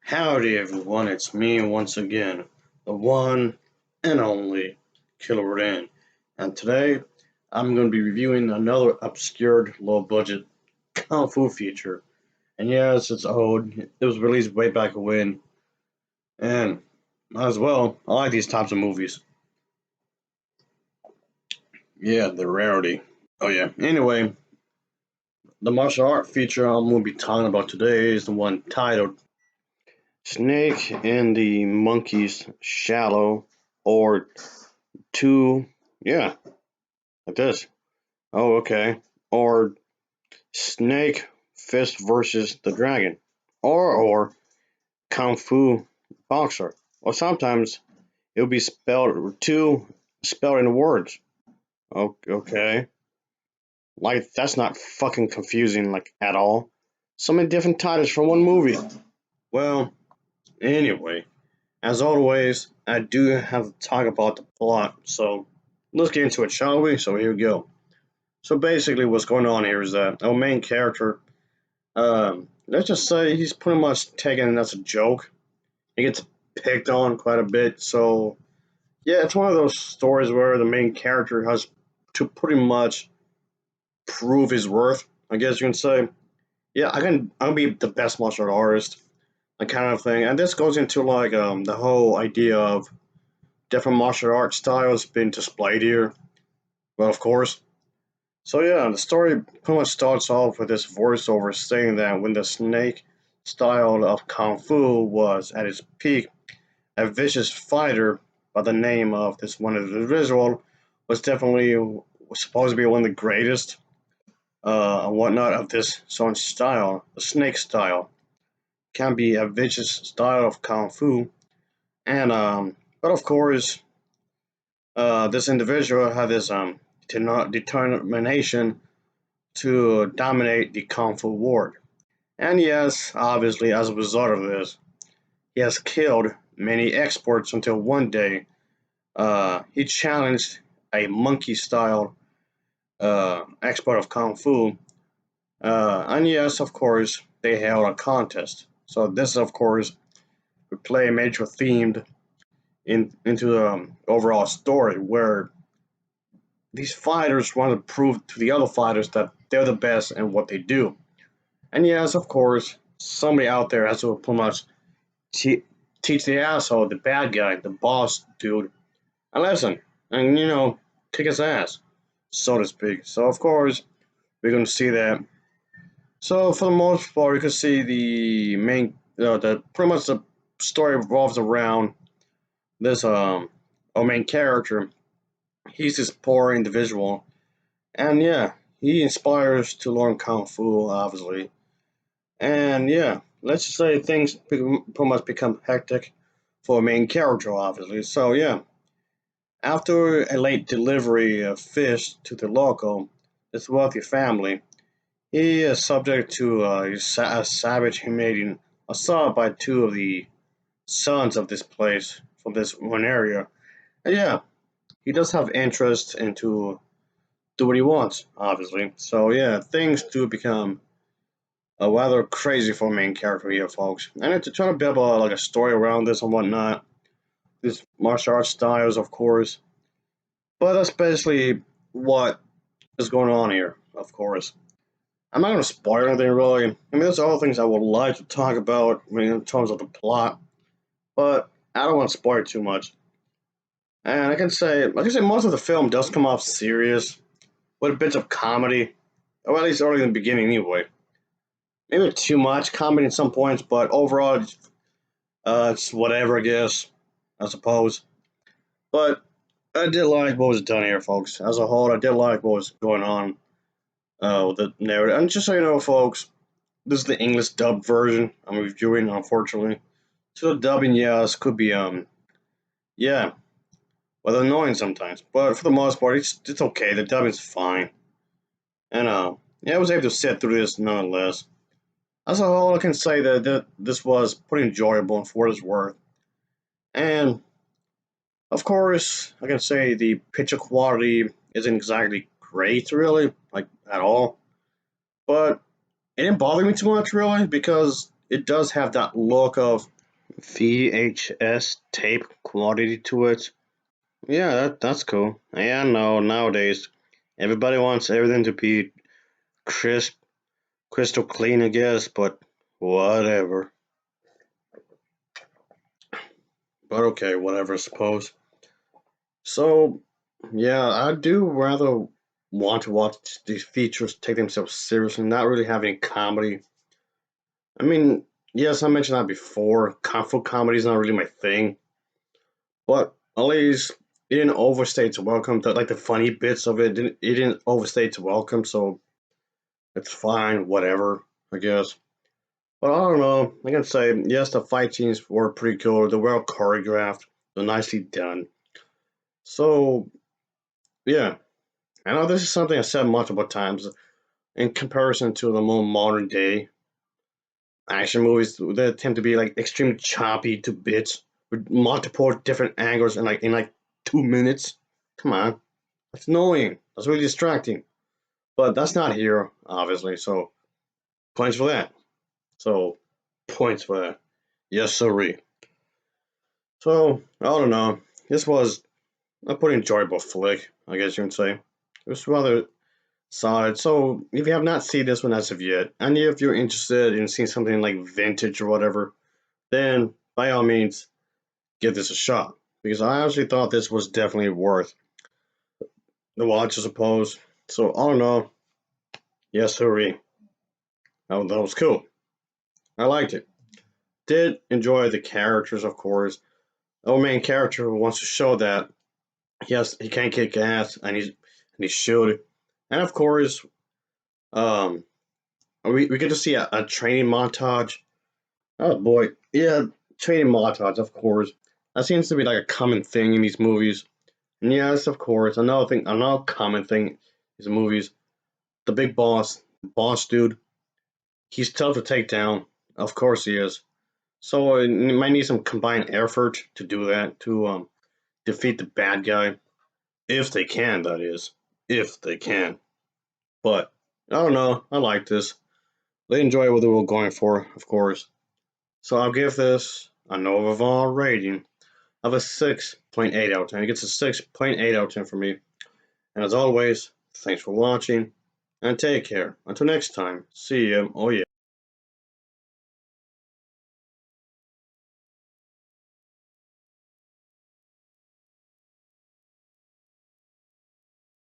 Howdy everyone, it's me once again, the one and only Killer Within. And today I'm going to be reviewing another obscure low budget Kung Fu feature. And yes, it's old, it was released way back when, and might as well, I like these types of movies. Yeah, the rarity. Oh yeah, anyway, the martial art feature I'm going to be talking about today is the one titled Snake and the Monkey's Shallow, or two, yeah, like this. Oh, okay. Or Snake Fist versus the Dragon. Or Kung Fu Boxer. Or sometimes it'll be spelled two spelled in words. Okay. Like that's not fucking confusing like at all. So many different titles for one movie. Well, anyway, as always, I do have to talk about the plot, so let's get into it, shall we? So here we go. So basically, what's going on here is that our main character, let's just say he's pretty much taken as a joke. He gets picked on quite a bit. So yeah, it's one of those stories where the main character has to pretty much prove his worth. I guess you can say, yeah, I'll be the best martial artist, that kind of thing. And this goes into like the whole idea of different martial art styles being displayed here. Well, of course, so yeah, the story pretty much starts off with this voiceover saying that when the snake style of kung fu was at its peak, a vicious fighter by the name of this one individual was definitely supposed to be one of the greatest and whatnot of this certain style. The snake style can be a vicious style of kung fu, and but of course, this individual had this determination to dominate the Kung Fu world. And yes, obviously, as a result of this, he has killed many experts until one day he challenged a monkey style expert of Kung Fu. And yes, of course, they held a contest. So, this, of course, would play a major theme into the overall story where these fighters want to prove to the other fighters that they're the best in what they do. And yes, of course, somebody out there has to pretty much te- teach the asshole, the bad guy, the boss dude, a lesson, and kick his ass, so to speak. So of course, we're going to see that. So for the most part, you can see the main, the pretty much the story revolves around this our main character. He's this poor individual, and yeah, he inspires to learn kung fu, obviously. And yeah, let's just say things pretty much become hectic for a main character, obviously. So yeah, after a late delivery of fish to the local, this wealthy family, he is subject to a savage humiliating assault by two of the sons of this place from this one area. And yeah, he does have interest into do what he wants, obviously. So yeah, things do become rather crazy for a main character here, folks. And to try to build like a story around this and whatnot, these martial arts styles, of course. But that's basically what is going on here, of course. I'm not going to spoil anything really. I mean, there's other things I would like to talk about in terms of the plot, but I don't want to spoil too much. And I can say, most of the film does come off serious with bits of comedy, or at least early in the beginning, anyway. Maybe too much comedy at some points, but overall, it's whatever, I guess. I suppose. But I did like what was done here, folks. As a whole, I did like what was going on with the narrative. And just so you know, folks, this is the English dub version I'm reviewing, unfortunately. So the dubbing, yes, could be yeah, well, annoying sometimes. But for the most part, it's okay. The dubbing's fine, and yeah, I was able to sit through this nonetheless. As a whole, I can say that this was pretty enjoyable and for what it's worth. And of course, I can say the picture quality isn't exactly great, really, like at all. But it didn't bother me too much, really, because it does have that look of VHS tape quality to it. Yeah, that's cool. Yeah, no, nowadays everybody wants everything to be crisp, crystal clean, I guess, but whatever. But okay, whatever, I suppose. So, yeah, I do rather want to watch these features take themselves seriously, not really have any comedy. I mean, yes, I mentioned that before. Kung comedy is not really my thing, but at least it didn't overstay its welcome. Like the funny bits of it didn't overstay its welcome, so it's fine, whatever, I guess. But I don't know. I can say yes, the fight scenes were pretty cool. They were well choreographed. They're nicely done. So yeah, I know this is something I said multiple times in comparison to the more modern day action movies that tend to be like extremely choppy to bits with multiple different angles in like 2 minutes. Come on, that's annoying. That's really distracting. But that's not here, obviously. So points for that. So points for that. Yes, sirree. So I don't know. This was a pretty enjoyable flick, I guess you can say. It was rather solid. So if you have not seen this one as of yet, and if you're interested in seeing something like vintage or whatever, then by all means give this a shot. Because I actually thought this was definitely worth the watch, I suppose. So I don't know. Yes, sirree. That was cool. I liked it. Did enjoy the characters, of course. Our main character wants to show that yes, he can kick ass, and he should. And of course, um, we get to see a training montage. Oh boy, yeah, training montage, of course. That seems to be like a common thing in these movies. And yes, of course, another common thing is movies. The big boss dude, he's tough to take down. Of course he is. So it might need some combined effort to do that to defeat the bad guy, if they can. That is, if they can. But I don't know. I like this. They enjoy what they were going for, of course. So I'll give this an overall rating of a 6.8 out of 10. It gets a 6.8 out of 10 for me. And as always, thanks for watching and take care. Until next time, see you. Oh yeah.